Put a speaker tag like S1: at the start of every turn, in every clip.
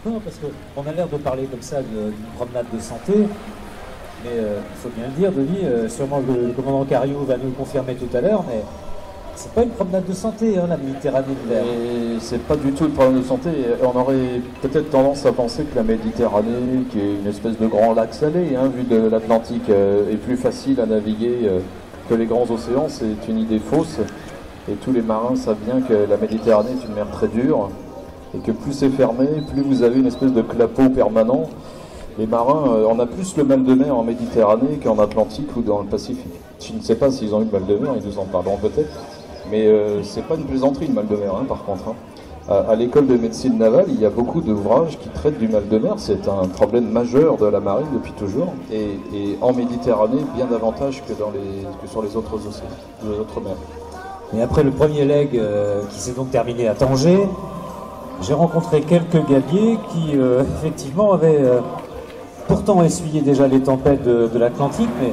S1: Non, parce qu'on a l'air de parler comme ça d'une promenade de santé, mais il faut bien le dire, Denis, sûrement le commandant Cariou va nous le confirmer tout à l'heure, mais c'est pas une promenade de santé, hein, la Méditerranée l'hiver.
S2: Et c'est pas du tout une problème de santé. On aurait peut-être tendance à penser que la Méditerranée, qui est une espèce de grand lac salé, hein, vu de l'Atlantique, est plus facile à naviguer que les grands océans. C'est une idée fausse. Et tous les marins savent bien que la Méditerranée est une mer très dure. Et que plus c'est fermé, plus vous avez une espèce de clapot permanent. Les marins, on a plus le mal de mer en Méditerranée qu'en Atlantique ou dans le Pacifique. Je ne sais pas s'ils ont eu le mal de mer, ils nous en parleront peut-être. Mais c'est pas une plaisanterie le mal de mer, hein, par contre. Hein. À l'école de médecine navale, il y a beaucoup d'ouvrages qui traitent du mal de mer. C'est un problème majeur de la marine depuis toujours. Et en Méditerranée, bien davantage que sur les autres océans, les autres mers.
S1: Et après le premier leg qui s'est donc terminé à Tanger, j'ai rencontré quelques gabiers qui effectivement avaient pourtant essuyé déjà les tempêtes de l'Atlantique, mais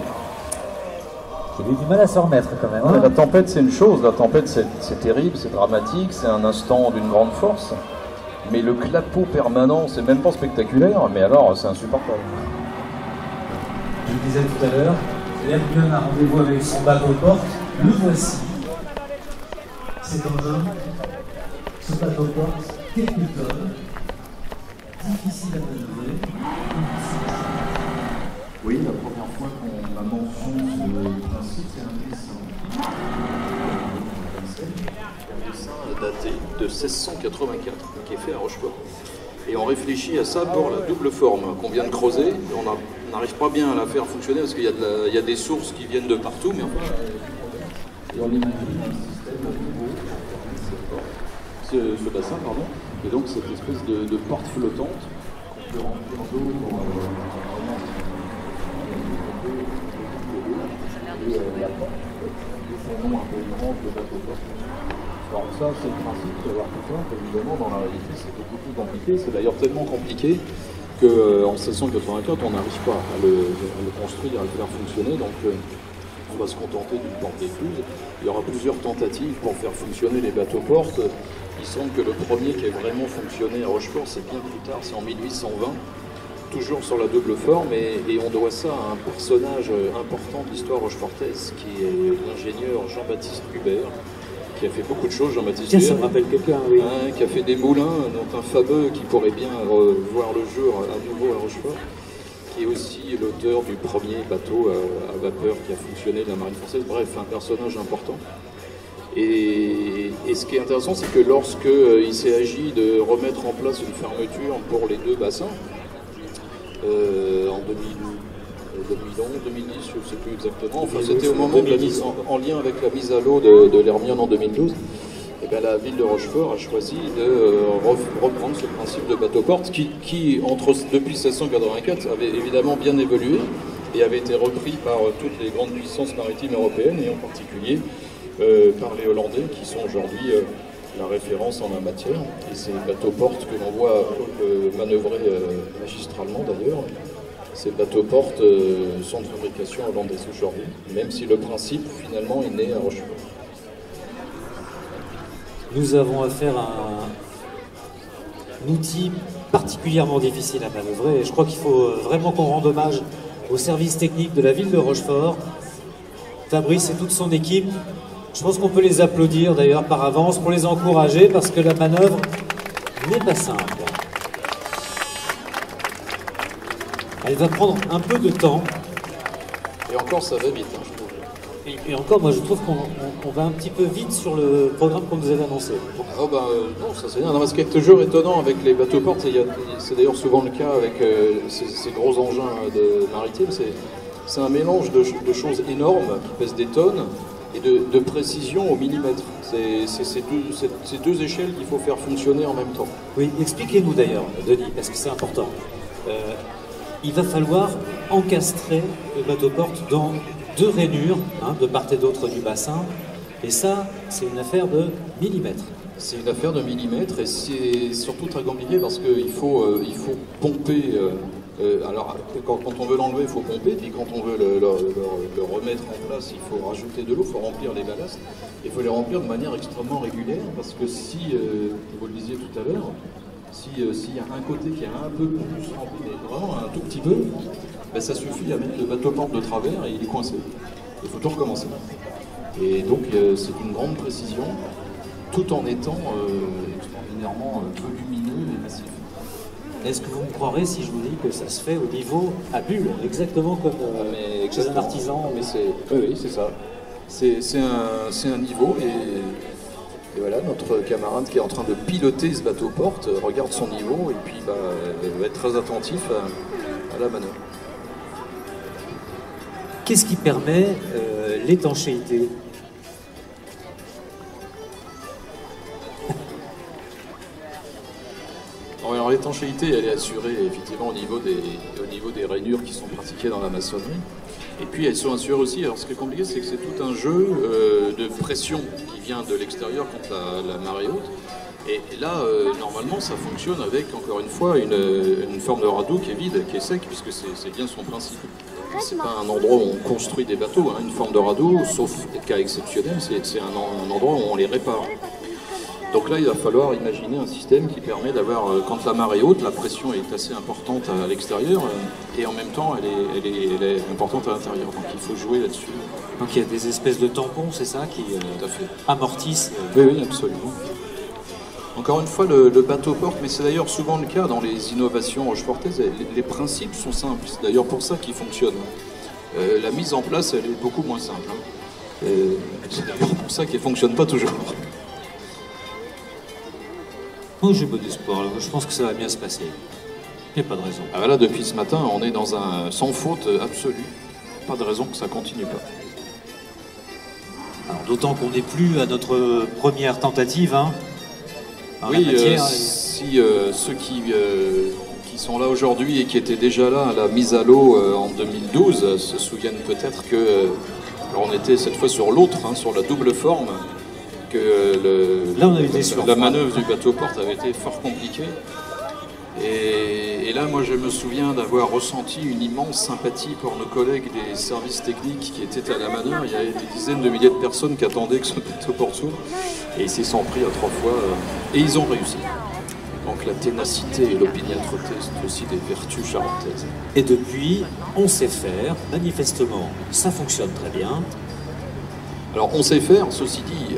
S1: qui avaient du mal à se remettre quand même. Hein.
S2: La tempête c'est une chose, la tempête c'est terrible, c'est dramatique, c'est un instant d'une grande force, mais le clapot permanent c'est même pas spectaculaire, mais alors c'est insupportable.
S1: Je le disais tout à l'heure, l'Hermione a rendez-vous avec son bateau porte, le voici. C'est engin, ce bateau porte quelques tonnes, difficile à manœuvrer.
S2: Oui, la première fois qu'on a mentionné ce principe, c'est un dessin. Un dessin daté de 1684, qui est fait à Rochefort. Et on réfléchit à ça pour la double forme qu'on vient de creuser. On n'arrive pas bien à la faire fonctionner parce qu'il y a des sources qui viennent de partout, mais enfin... Et on imagine un système nouveau, ce bassin, pardon, et donc cette espèce de porte flottante qu'on peut remplir d'eau pour la porte, et son nom un peu grand de bateau porte. Alors ça, c'est le principe, d'avoir tout ça, évidemment, dans la réalité, c'est beaucoup plus compliqué. C'est d'ailleurs tellement compliqué qu'en 1684, on n'arrive pas à le construire, à le faire fonctionner, donc on va se contenter d'une porte d'écluse. Il y aura plusieurs tentatives pour faire fonctionner les bateaux-portes. Il semble que le premier qui ait vraiment fonctionné à Rochefort, c'est bien plus tard, c'est en 1820, toujours sur la double forme, et on doit ça à un personnage important de l'histoire rochefortaise, qui est l'ingénieur Jean-Baptiste Hubert, qui a fait beaucoup de choses, Jean-Baptiste Hubert.
S1: Ça me rappelle quelqu'un, oui.
S2: Hein, qui a fait des moulins, dont un fameux qui pourrait bien voir le jour à nouveau à Rochefort, qui est aussi l'auteur du premier bateau à vapeur qui a fonctionné de la marine française. Bref, un personnage important. Et ce qui est intéressant, c'est que lorsqu'il s'est agi de remettre en place une fermeture pour les deux bassins, en 2011, 2010, je ne sais plus exactement, enfin c'était au moment de la mise en lien avec la mise à l'eau de l'Hermione en 2012, et bien la ville de Rochefort a choisi de reprendre ce principe de bateau-porte qui depuis 1684 avait évidemment bien évolué et avait été repris par toutes les grandes puissances maritimes européennes et en particulier par les Hollandais qui sont aujourd'hui la référence en la matière. Et ces bateaux-portes que l'on voit manœuvrer magistralement d'ailleurs, ces bateaux-portes sont de fabrication hollandaise aujourd'hui, même si le principe finalement est né à Rochefort.
S1: Nous avons affaire à un outil particulièrement difficile à manœuvrer et je crois qu'il faut vraiment qu'on rende hommage au service technique de la ville de Rochefort, Fabrice et toute son équipe. Je pense qu'on peut les applaudir d'ailleurs par avance pour les encourager parce que la manœuvre n'est pas simple. Elle va prendre un peu de temps.
S2: Et encore ça va vite, hein, je trouve.
S1: Et encore, moi je trouve qu'on va un petit peu vite sur le programme qu'on nous avait annoncé.
S2: Oh ben non, ça c'est bien. Non, ce qui est toujours étonnant avec les bateaux-portes, c'est d'ailleurs souvent le cas avec ces gros engins maritimes, c'est un mélange de choses énormes qui pèsent des tonnes et de précision au millimètre. C'est ces deux échelles qu'il faut faire fonctionner en même temps.
S1: Oui, expliquez-nous d'ailleurs, Denis, parce que c'est important. Il va falloir encastrer le bateau-porte dans deux rainures, de part et d'autre du bassin, et ça, c'est une affaire de millimètres.
S2: C'est une affaire de millimètres et c'est surtout très compliqué parce qu'il faut pomper. Alors, quand on veut l'enlever, il faut pomper, puis quand on veut le remettre en place, il faut rajouter de l'eau, il faut remplir les ballasts. Il faut les remplir de manière extrêmement régulière parce que si, vous le disiez tout à l'heure,
S3: S'il y a un côté qui est un peu plus rempli, mais vraiment un tout petit peu, ben ça suffit à mettre le bateau-porte de travers et il est coincé. Il faut tout recommencer. Et donc c'est une grande précision, tout en étant extraordinairement volumineux et massif.
S1: Est-ce que vous me croirez si je vous dis que ça se fait au niveau à bulle, exactement comme chez un artisan?
S3: Mais oui, c'est ça. C'est un niveau et voilà, notre camarade qui est en train de piloter ce bateau-porte regarde son niveau et puis va être très attentif à la manœuvre.
S1: Qu'est-ce qui permet l'étanchéité?
S3: Alors l'étanchéité, elle est assurée effectivement au niveau des rainures qui sont pratiquées dans la maçonnerie. Et puis elles sont assurées aussi, alors ce qui est compliqué, c'est que c'est tout un jeu de pression qui vient de l'extérieur quand la marée est haute. Et là, normalement, ça fonctionne avec, encore une fois, une forme de radeau qui est vide, qui est sec, puisque c'est bien son principe. C'est pas un endroit où on construit des bateaux, hein, une forme de radeau, sauf cas exceptionnels, c'est un endroit où on les répare. Donc là, il va falloir imaginer un système qui permet d'avoir, quand la marée est haute, la pression est assez importante à l'extérieur, et en même temps, elle est importante à l'intérieur. Donc il faut jouer là-dessus.
S1: Donc il y a des espèces de tampons, c'est ça, qui
S3: tout à fait
S1: amortissent
S3: Oui, absolument. Encore une fois, le bateau-porte, mais c'est d'ailleurs souvent le cas dans les innovations rochefortaises, les principes sont simples. C'est d'ailleurs pour ça qu'ils fonctionnent. La mise en place, elle est beaucoup moins simple. Hein. C'est d'ailleurs pour ça qu'elle ne fonctionne pas toujours.
S1: Moi, j'ai bon espoir. Je pense que ça va bien se passer. Il n'y a pas de raison.
S3: Ah, là, depuis ce matin, on est dans un sans faute absolue. Pas de raison que ça continue pas.
S1: D'autant qu'on n'est plus à notre première tentative. Hein,
S3: oui, si ceux qui sont là aujourd'hui et qui étaient déjà là à la mise à l'eau en 2012 se souviennent peut-être que alors on était cette fois sur l'autre, hein, sur la double forme. Que
S1: là, on avait été
S3: la manœuvre du bateau-porte avait été fort compliquée. Et là, moi, je me souviens d'avoir ressenti une immense sympathie pour nos collègues des services techniques qui étaient à la manœuvre. Il y avait des dizaines de milliers de personnes qui attendaient que ce bateau-porte s'ouvre. Et ils s'y sont pris à 3 fois. Et ils ont réussi. Donc la ténacité et l'opiniâtreté, c'est aussi des vertus charentaises.
S1: Et depuis, on sait faire. Manifestement, ça fonctionne très bien.
S3: Alors on sait faire, ceci dit,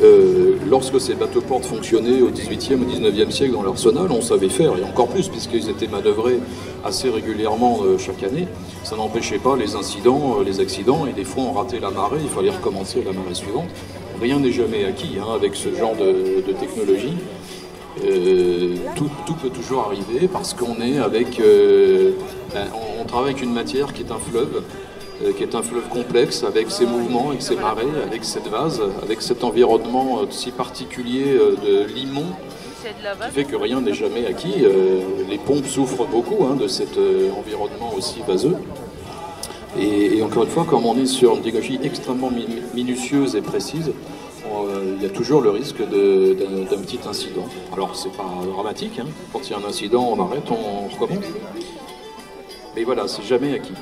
S3: lorsque ces bateaux-portes fonctionnaient au XVIIIe, au XIXe siècle dans l'arsenal, on savait faire, et encore plus, puisqu'ils étaient manœuvrés assez régulièrement chaque année. Ça n'empêchait pas les incidents, les accidents, et des fois on ratait la marée, il fallait recommencer à la marée suivante. Rien n'est jamais acquis hein, avec ce genre de technologie. Tout peut toujours arriver, parce qu'on est avec... on travaille avec une matière qui est un fleuve, complexe, avec ses mouvements, avec ses marées, avec cette vase, avec cet environnement si particulier de limon, qui fait que rien n'est jamais acquis. Les pompes souffrent beaucoup hein, de cet environnement aussi vaseux. Et encore une fois, comme on est sur une technologie extrêmement minutieuse et précise, il y a toujours le risque d'un petit incident. Alors c'est pas dramatique, hein. Quand il y a un incident, on arrête, on recommence. Mais voilà, c'est jamais acquis.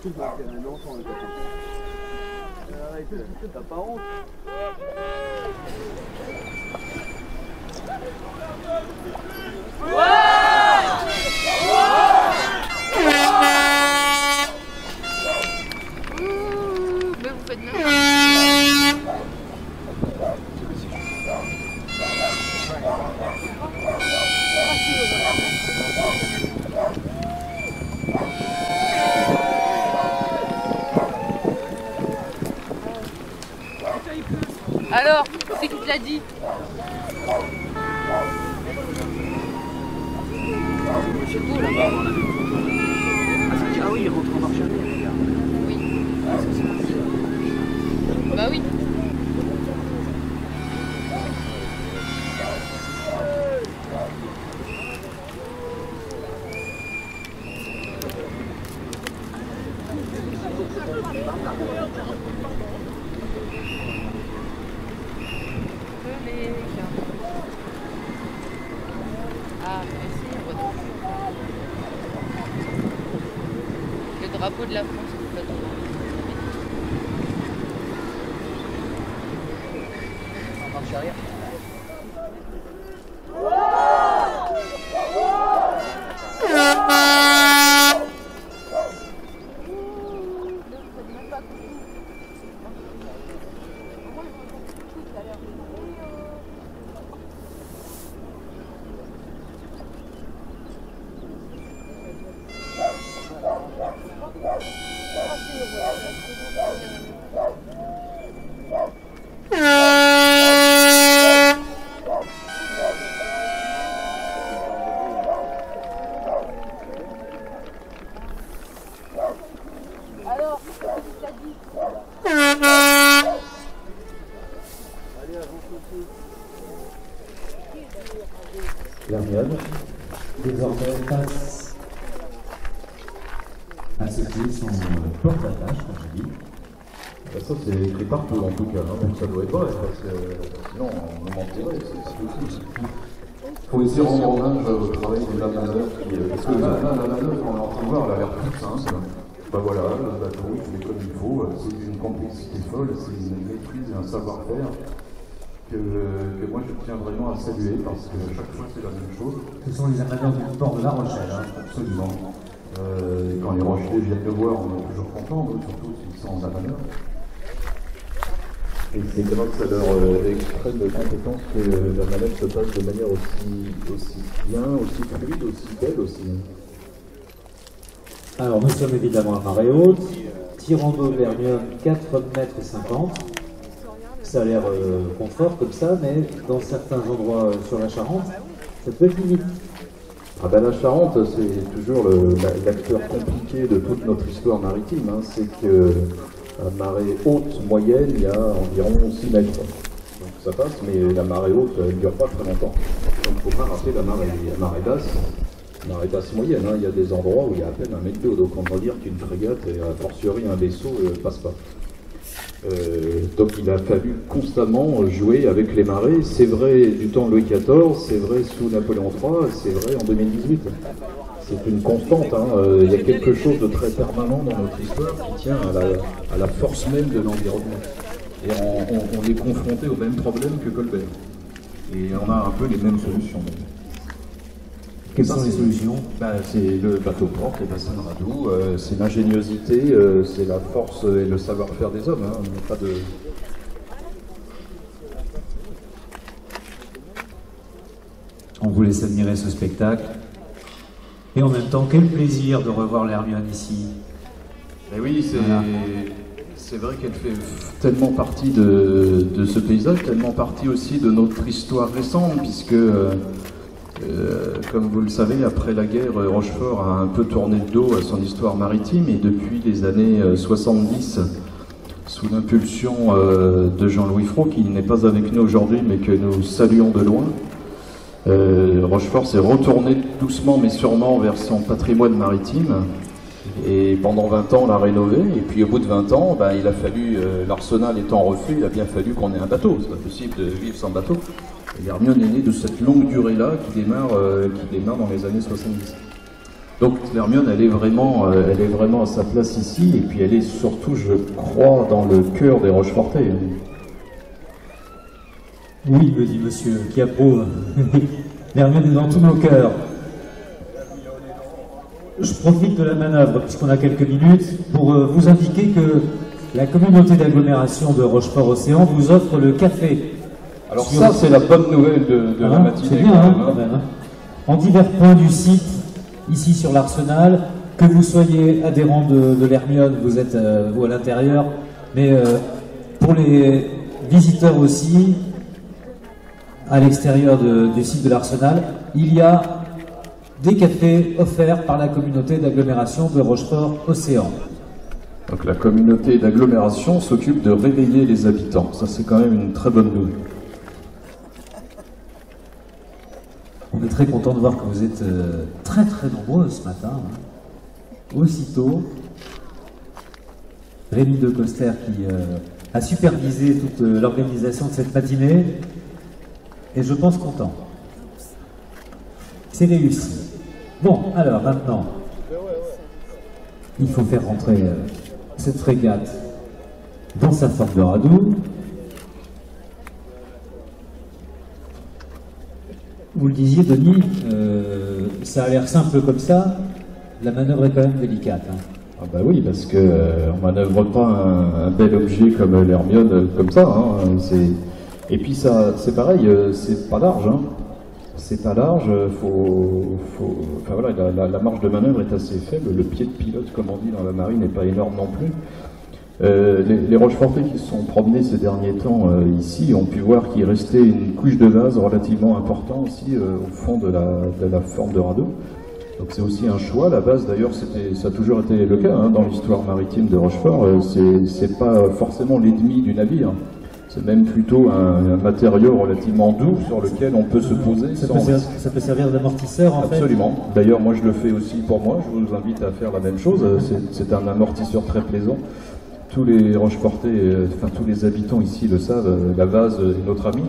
S4: T'as pas honte?
S5: Mais vous faites bien. Alors, c'est qui te l'a dit? C'est beau là-bas.
S4: Ah oui, il rentre en marche arrière.
S5: Oui. Bah oui. Ah, merci, le drapeau de la France.
S4: En marche arrière.
S5: Alors, qu'est-ce que tu as dit?
S6: L'Hermione, désormais passe à ce qui est son porte-attache, comme je dis.
S2: Ça c'est écrit partout en tout cas, hein. Donc ça doit être vrai, parce que sinon on mentirait, c'est fou. Il faut essayer de rendre hommage au travail des la manœuvre, parce que là, la manœuvre qu'on est en train de voir, elle a l'air toute simple. Ben voilà, le bateau, il fait comme il faut, c'est une complexité folle, c'est une maîtrise et un savoir-faire que moi je tiens vraiment à saluer, parce que chaque fois c'est la même chose.
S6: Ce sont les amateurs du port de La Rochelle, hein.
S2: Absolument. Quand les Rochelais viennent le voir, on est toujours contents, surtout s'ils sont en amateurs. Et c'est grâce à leur extrême compétence que la manœuvre se passe de manière aussi bien, aussi fluide, aussi belle aussi.
S1: Alors nous sommes évidemment à marée haute, tirant d'eau de l'Hermione 4,50 m. Ça a l'air confort comme ça, mais dans certains endroits sur la Charente, ça peut être limite.
S2: Ah ben la Charente, c'est toujours l'acteur compliqué de toute notre histoire maritime, hein. C'est que à marée haute moyenne, il y a environ 6 mètres. Donc ça passe, mais la marée haute, elle ne dure pas très longtemps. Donc il ne faut pas rater la marée basse moyenne, hein. Il y a des endroits où il y a à peine 1 mètre d'eau, donc on va dire qu'une frégate, et a fortiori un vaisseau, ne passe pas. Donc il a fallu constamment jouer avec les marées. C'est vrai du temps de Louis XIV, c'est vrai sous Napoléon III, c'est vrai en 2018. C'est une constante, hein. Il y a quelque chose de très permanent dans notre histoire qui tient à la force même de l'environnement. Et on est confronté au même problème que Colbert. Et on a un peu les mêmes solutions.
S6: Quelles sont les solutions?
S2: C'est le bateau-porte, les bassins de radeau, c'est l'ingéniosité, c'est la force et le savoir-faire des hommes. Hein. On n'a pas de...
S6: On vous laisse admirer ce spectacle. Et en même temps, quel plaisir de revoir l'Hermione ici.
S2: Et oui, c'est vrai qu'elle fait tellement partie de ce paysage, tellement partie aussi de notre histoire récente, puisque, comme vous le savez, après la guerre, Rochefort a un peu tourné le dos à son histoire maritime, et depuis les années 70, sous l'impulsion de Jean-Louis Froh, qui n'est pas avec nous aujourd'hui, mais que nous saluons de loin, Rochefort s'est retourné doucement mais sûrement vers son patrimoine maritime, et pendant 20 ans on l'a rénové, et puis au bout de 20 ans il a fallu, l'arsenal étant refait, il a bien fallu qu'on ait un bateau. C'est pas possible de vivre sans bateau, et l'Hermione est née de cette longue durée là qui démarre dans les années 70. Donc l'Hermione, elle est vraiment à sa place ici, et puis elle est surtout, je crois, dans le cœur des Rochefortais.
S6: Oui, me dit monsieur, qui approuve. L'Hermione est dans tous nos cœurs. Je profite de la manœuvre, puisqu'on a quelques minutes, pour vous indiquer que la communauté d'agglomération de Rochefort-Océan vous offre le café.
S2: Alors ça, c'est la bonne nouvelle de la matinée.
S6: C'est bien, quand même, hein. En divers points du site, ici sur l'Arsenal, que vous soyez adhérent de l'Hermione, vous êtes vous à l'intérieur, mais pour les visiteurs aussi, à l'extérieur du site de l'Arsenal, il y a des cafés offerts par la communauté d'agglomération de Rochefort-Océan.
S2: Donc la communauté d'agglomération s'occupe de réveiller les habitants. Ça, c'est quand même une très bonne nouvelle.
S6: On est très content de voir que vous êtes très très nombreux ce matin. Hein. Aussitôt, Rémi de Coster qui a supervisé toute l'organisation de cette matinée est, je pense, content. C'est réussi. Bon, alors maintenant, il faut faire rentrer cette frégate dans sa forme de radeau. Vous le disiez, Denis, ça a l'air simple comme ça, la manœuvre est quand même délicate. Hein.
S2: Ah bah oui, parce que on manœuvre pas un bel objet comme l'Hermione comme ça. Hein, et puis ça, c'est pareil, c'est pas large. Hein. C'est pas large, enfin voilà, la marge de manœuvre est assez faible. Le pied de pilote, comme on dit dans la marine, n'est pas énorme non plus. Les Rochefortais qui se sont promenés ces derniers temps ici ont pu voir qu'il restait une couche de vase relativement importante aussi au fond de la forme de radeau. Donc c'est aussi un choix. La base d'ailleurs, ça a toujours été le cas hein, dans l'histoire maritime de Rochefort. C'est pas forcément l'ennemi du navire. C'est même plutôt un matériau relativement doux sur lequel on peut se poser.
S6: Ça peut servir d'amortisseur en fait.
S2: Absolument. D'ailleurs, moi je le fais aussi pour moi. Je vous invite à faire la même chose. C'est un amortisseur très plaisant. Tous les Rochefortais, enfin tous les habitants ici le savent, la vase est notre ami.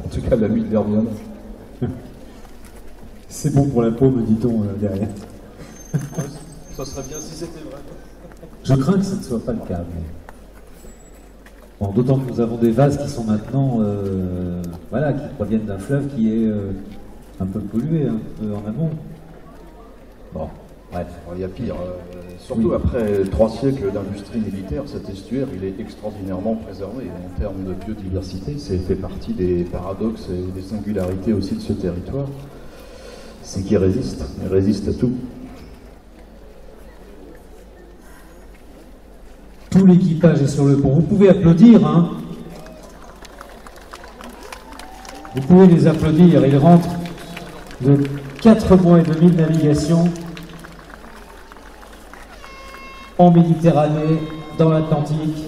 S2: En tout cas, l'ami de l'Hermione.
S6: C'est bon pour la peau, me dit-on derrière.
S2: Ça serait bien si c'était vrai.
S6: Je crains que ce ne soit pas le cas. Mais... Bon, d'autant que nous avons des vases qui sont maintenant, voilà, qui proviennent d'un fleuve qui est un peu pollué, un peu en amont. Bon, bref.
S2: Il y a pire. Surtout après 3 siècles d'industrie militaire, cet estuaire, il est extraordinairement préservé en termes de biodiversité. C'est fait partie des paradoxes et des singularités aussi de ce territoire. C'est qu'il résiste. Il résiste à tout.
S6: Tout l'équipage est sur le pont. Vous pouvez applaudir, hein. Vous pouvez les applaudir. Ils rentrent de 4 mois et demi de navigation en Méditerranée, dans l'Atlantique.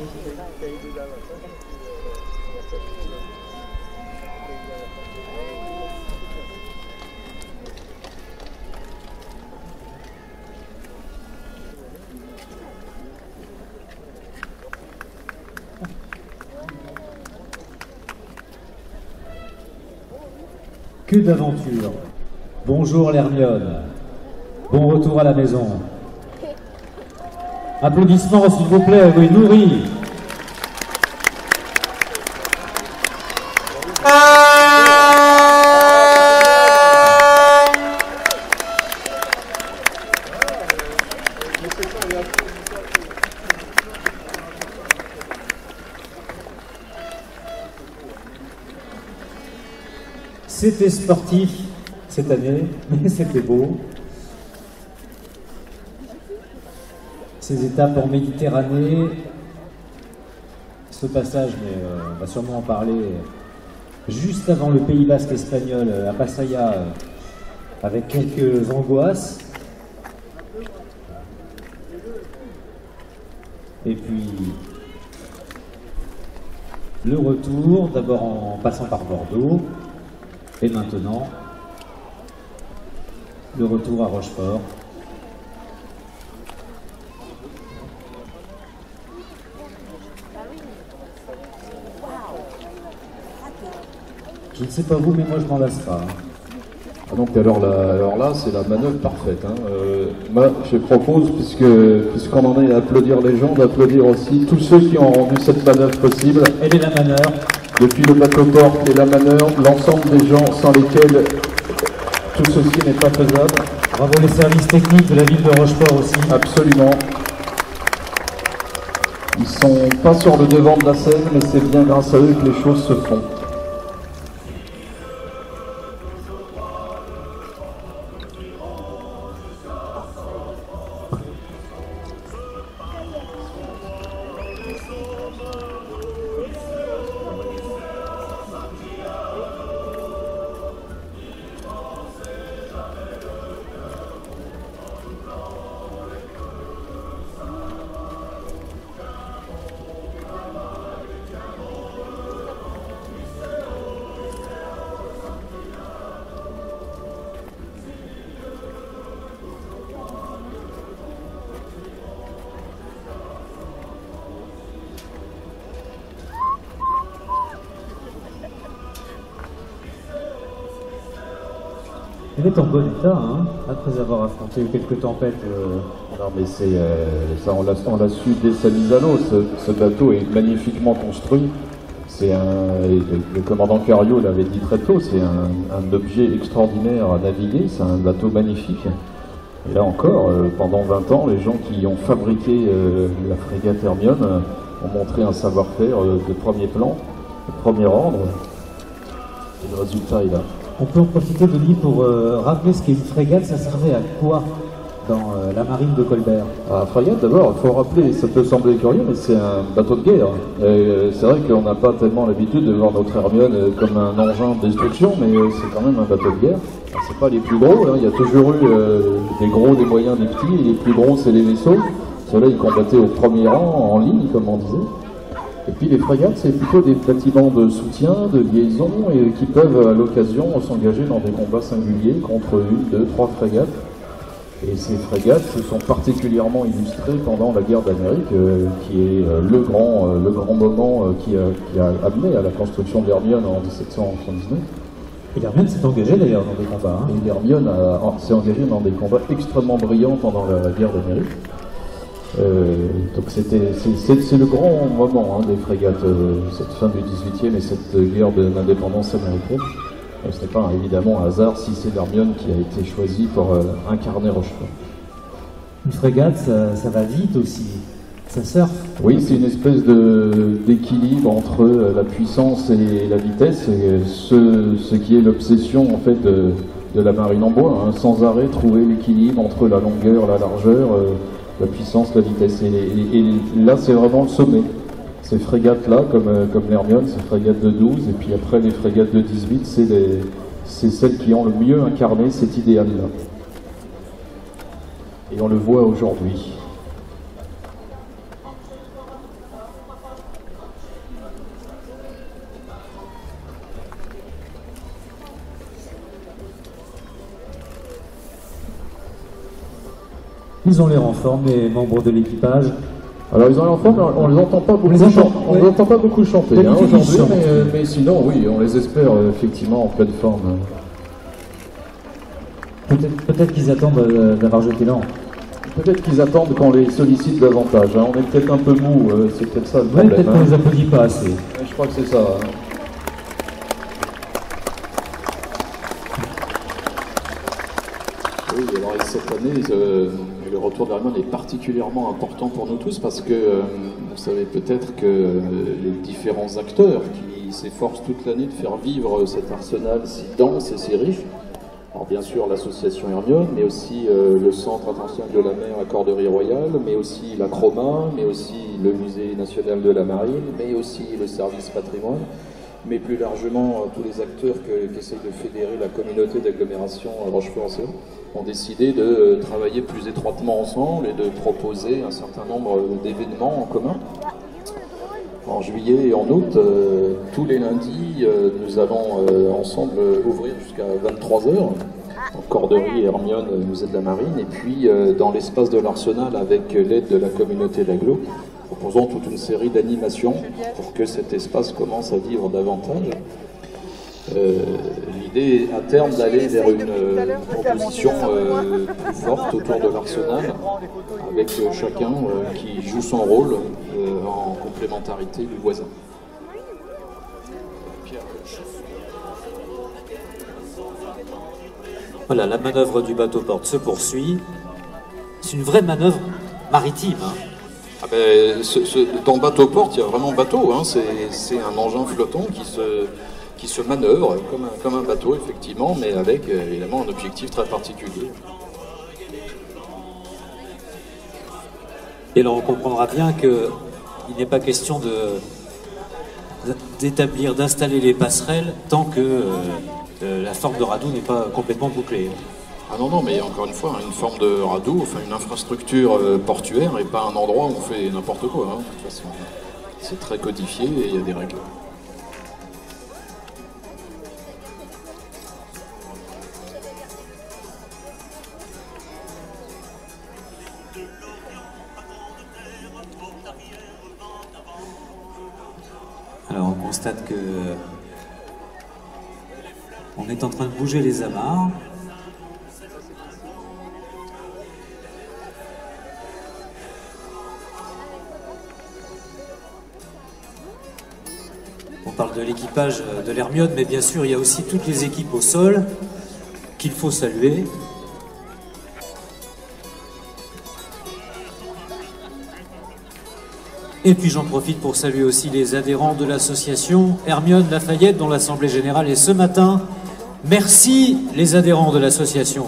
S6: Que d'aventure. Bonjour l'Hermione. Bon retour à la maison. Applaudissements s'il vous plaît, oui, nourris. C'était sportif cette année, mais c'était beau. Ces étapes en Méditerranée, ce passage, mais on va sûrement en parler, juste avant le Pays Basque espagnol, à Pasaia, avec quelques angoisses. Et puis, le retour, d'abord en passant par Bordeaux, et maintenant, le retour à Rochefort. Je ne sais pas vous, mais moi je m'en lasse pas.
S2: Ah donc alors là, c'est la manœuvre parfaite. Hein. Moi, je propose, puisqu'on en est à applaudir les gens, d'applaudir aussi tous ceux qui ont rendu cette manœuvre possible.
S6: Elle est la manœuvre.
S2: Depuis le bateau-porte et la manœuvre, l'ensemble des gens sans lesquels tout ceci n'est pas faisable.
S6: Bravo les services techniques de la ville de Rochefort aussi.
S2: Absolument. Ils sont pas sur le devant de la scène, mais c'est bien grâce à eux que les choses se font.
S6: Elle est en bon état, hein, après avoir affronté quelques tempêtes.
S2: Non mais c'est ça, on l'a su dès sa mise à l'eau. Ce bateau est magnifiquement construit. Le commandant Cario l'avait dit très tôt, c'est un objet extraordinaire à naviguer, c'est un bateau magnifique. Et là encore, pendant 20 ans, les gens qui ont fabriqué la frégate Hermione ont montré un savoir-faire de premier plan, de premier ordre. Et le résultat est là.
S6: On peut en profiter de lui pour rappeler ce qu'est une frégate, ça servait à quoi dans la marine de Colbert?
S2: La frégate, d'abord, il faut rappeler, ça peut sembler curieux, mais c'est un bateau de guerre. C'est vrai qu'on n'a pas tellement l'habitude de voir notre Hermione comme un engin de destruction, mais c'est quand même un bateau de guerre. C'est pas les plus gros, hein. Il y a toujours eu des gros, des moyens, des petits, et les plus gros, c'est les vaisseaux. Ceux-là, ils combattaient au premier rang, en ligne, comme on disait. Et puis les frégates, c'est plutôt des bâtiments de soutien, de liaison, et qui peuvent à l'occasion s'engager dans des combats singuliers contre une, deux, trois frégates. Et ces frégates se sont particulièrement illustrées pendant la guerre d'Amérique, qui est le grand moment qui a amené à la construction de l'Hermione en 1779.
S6: Et l'Hermione s'est engagée d'ailleurs dans des combats. Hein.
S2: Et l'Hermione s'est engagée dans des combats extrêmement brillants pendant la guerre d'Amérique. Donc c'est le grand moment, hein, des frégates, cette fin du XVIIIe et cette guerre de l'indépendance américaine. Ce n'est pas évidemment un hasard si c'est l'Hermione qui a été choisie pour incarner Rochefort.
S6: Une frégate, ça va vite aussi, ça surfe.
S2: Oui, c'est une espèce d'équilibre entre la puissance et la vitesse, et ce qui est l'obsession en fait de la marine en bois, hein, sans arrêt trouver l'équilibre entre la longueur, la largeur, la puissance, la vitesse. Et là, c'est vraiment le sommet. Ces frégates-là, comme l'Hermione, ces frégates de 12, et puis après les frégates de 18, c'est celles qui ont le mieux incarné cet idéal-là. Et on le voit aujourd'hui.
S6: Ils ont les renforts, les membres de l'équipage.
S2: Alors ils ont l'enfant, mais on les entend pas beaucoup, on les entend pas beaucoup chanter hein, aujourd'hui, mais sinon oui, on les espère effectivement en pleine forme.
S6: Peut-être qu'ils attendent d'avoir jeté l'an.
S2: Peut-être qu'ils attendent qu'on les sollicite davantage. Hein. On est peut-être un peu mou, c'est peut-être ça le problème.
S6: Peut-être qu'on les applaudit pas assez.
S2: Je crois que c'est ça. Hein.
S3: Oui, alors cette année, le retour de l'Hermione est particulièrement important pour nous tous parce que vous savez peut-être que les différents acteurs qui s'efforcent toute l'année de faire vivre cet arsenal si dense et si riche, alors bien sûr l'association Hermione, mais aussi le Centre international de la mer à Corderie Royale, mais aussi la Croma, mais aussi le Musée national de la marine, mais aussi le service patrimoine, mais plus largement tous les acteurs qu'essaye de fédérer la communauté d'agglomération Rochefort-en-Saône ont décidé de travailler plus étroitement ensemble et de proposer un certain nombre d'événements en commun. En juillet et en août, tous les lundis, nous allons ensemble ouvrir jusqu'à 23h, en Corderie et Hermione, musée de la marine, et puis dans l'espace de l'Arsenal, avec l'aide de la communauté d'agglo, proposons toute une série d'animations pour que cet espace commence à vivre davantage. L'idée l'idée à terme d'aller vers une proposition plus forte autour de l'Arsenal, avec chacun qui joue son rôle en complémentarité du voisin.
S1: Voilà, la manœuvre du bateau-porte se poursuit. C'est une vraie manœuvre maritime. Hein.
S3: Ah ben, dans le bateau-porte, il y a vraiment bateau. Hein. C'est un engin flottant qui se manœuvre comme un bateau, effectivement, mais avec évidemment un objectif très particulier.
S1: Et là, on comprendra bien qu'il n'est pas question d'établir, d'installer les passerelles tant que la forme de radeau n'est pas complètement bouclée.
S3: Ah non, mais encore une fois, une forme de radeau, enfin une infrastructure portuaire et pas un endroit où on fait n'importe quoi. Hein. De toute façon, c'est très codifié et il y a des règles.
S1: Alors on constate que on est en train de bouger les amarres. On parle de l'équipage de l'Hermione, mais bien sûr il y a aussi toutes les équipes au sol qu'il faut saluer. Et puis j'en profite pour saluer aussi les adhérents de l'association Hermione Lafayette, dont l'Assemblée Générale est ce matin. Merci les adhérents de l'association.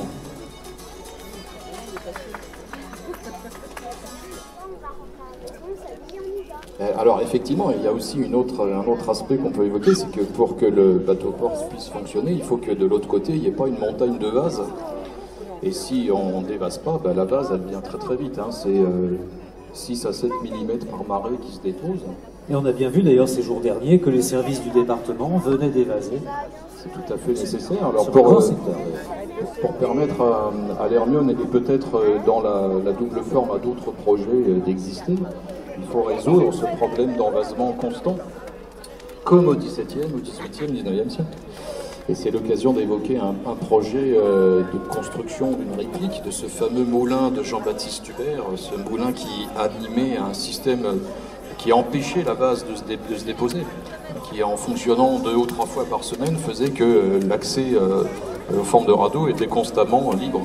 S3: Alors effectivement, il y a aussi un autre aspect qu'on peut évoquer, c'est que pour que le bateau-porte puisse fonctionner, il faut que de l'autre côté, il n'y ait pas une montagne de vases. Et si on ne dévase pas, la vase, elle vient très très vite. Hein. C'est 6 à 7 mm par marée qui se dépose.
S1: Et on a bien vu d'ailleurs ces jours derniers que les services du département venaient dévaser.
S3: C'est tout à fait nécessaire. Alors pour permettre à l'Hermione et peut-être dans la double forme à d'autres projets d'exister, il faut résoudre ce problème d'envasement constant, comme au XVIIe, au XVIIIe, XIXe siècle. Et c'est l'occasion d'évoquer un projet de construction d'une réplique de ce fameux moulin de Jean-Baptiste Hubert, ce moulin qui animait un système qui empêchait la vase de se déposer, qui en fonctionnant 2 ou 3 fois par semaine faisait que l'accès aux formes de radeau était constamment libre.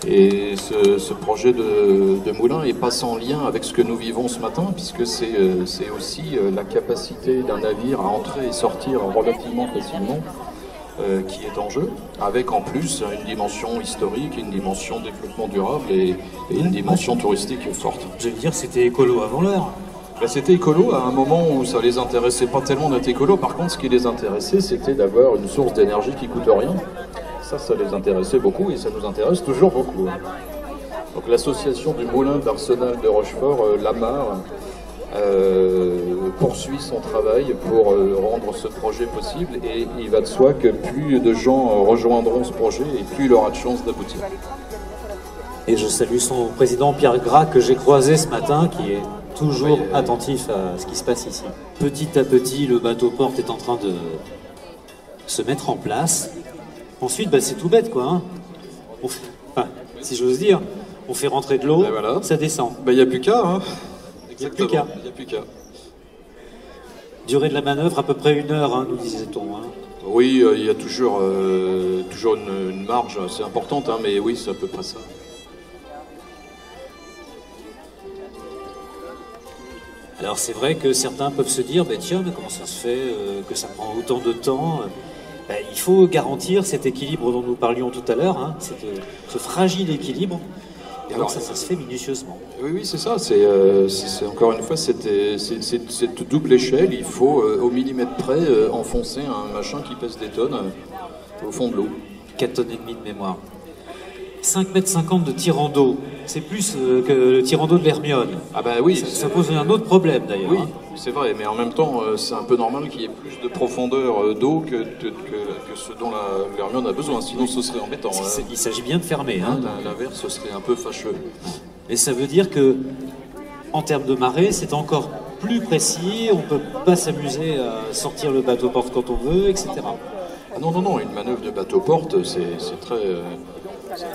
S3: Et ce projet de moulin n'est pas sans lien avec ce que nous vivons ce matin, puisque c'est aussi la capacité d'un navire à entrer et sortir relativement facilement qui est en jeu, avec en plus une dimension historique, une dimension développement durable et une dimension touristique forte.
S1: Je veux dire, c'était écolo avant l'heure.
S3: C'était écolo à un moment où ça les intéressait pas tellement d'être écolo. Par contre, ce qui les intéressait, c'était d'avoir une source d'énergie qui coûte rien. Ça les intéressait beaucoup et ça nous intéresse toujours beaucoup. Donc l'association du moulin d'Arsenal de Rochefort, l'AMAR, poursuit son travail pour rendre ce projet possible, et il va de soi que plus de gens rejoindront ce projet et plus il aura de chances d'aboutir.
S1: Et je salue son président Pierre Gras que j'ai croisé ce matin, qui est toujours attentif à ce qui se passe ici. Petit à petit, le bateau-porte est en train de se mettre en place. Ensuite, c'est tout bête, quoi. Hein. Si j'ose dire, on fait rentrer de l'eau, voilà. Ça descend.
S3: Il n'y a plus qu'à. Hein.
S1: Il n'y a plus qu'à. Durée de la manœuvre, à peu près 1 heure, hein, nous disait-on. Hein.
S3: Oui, il y a toujours une marge assez importante, hein, mais oui, c'est à peu près ça.
S1: Alors c'est vrai que certains peuvent se dire, tiens, mais comment ça se fait que ça prend autant de temps? Il faut garantir cet équilibre dont nous parlions tout à l'heure, hein, ce fragile équilibre. Et alors ça se fait minutieusement.
S3: Oui, c'est ça. C'est encore une fois cette double échelle. Il faut au millimètre près enfoncer un machin qui pèse des tonnes au fond de l'eau.
S1: 4,5 tonnes de mémoire. 5,50 m de tirant d'eau. C'est plus que le tirant d'eau de l'Hermione.
S3: Ah oui.
S1: Ça pose un autre problème d'ailleurs.
S3: Oui, c'est vrai, mais en même temps, c'est un peu normal qu'il y ait plus de profondeur d'eau que ce dont l'Hermione a besoin, sinon ce serait embêtant.
S1: Il s'agit bien de fermer. Hein.
S3: L'inverse, ce serait un peu fâcheux.
S1: Et ça veut dire que, en termes de marée, c'est encore plus précis, on ne peut pas s'amuser à sortir le bateau-porte quand on veut, etc.
S3: Ah non, non, non, une manœuvre de bateau-porte, c'est très...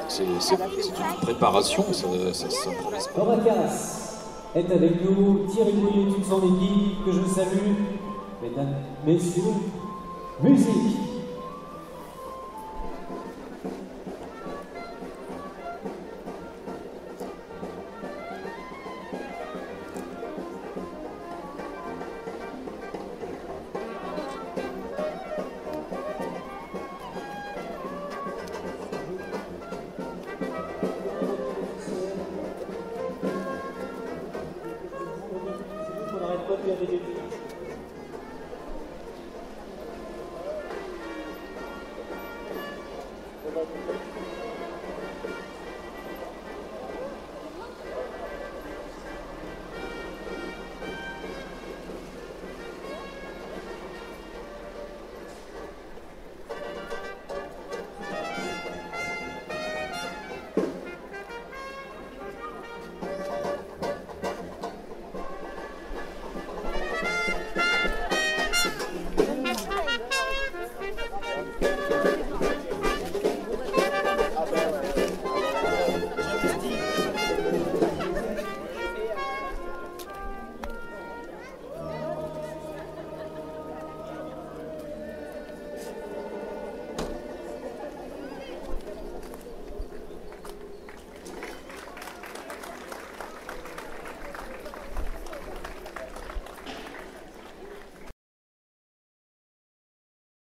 S3: c'est une préparation, ça s'improvise pas.
S6: Oracas est avec nous, Thierry Bouillet et toute son équipe, que je salue. Mesdames, messieurs, musique.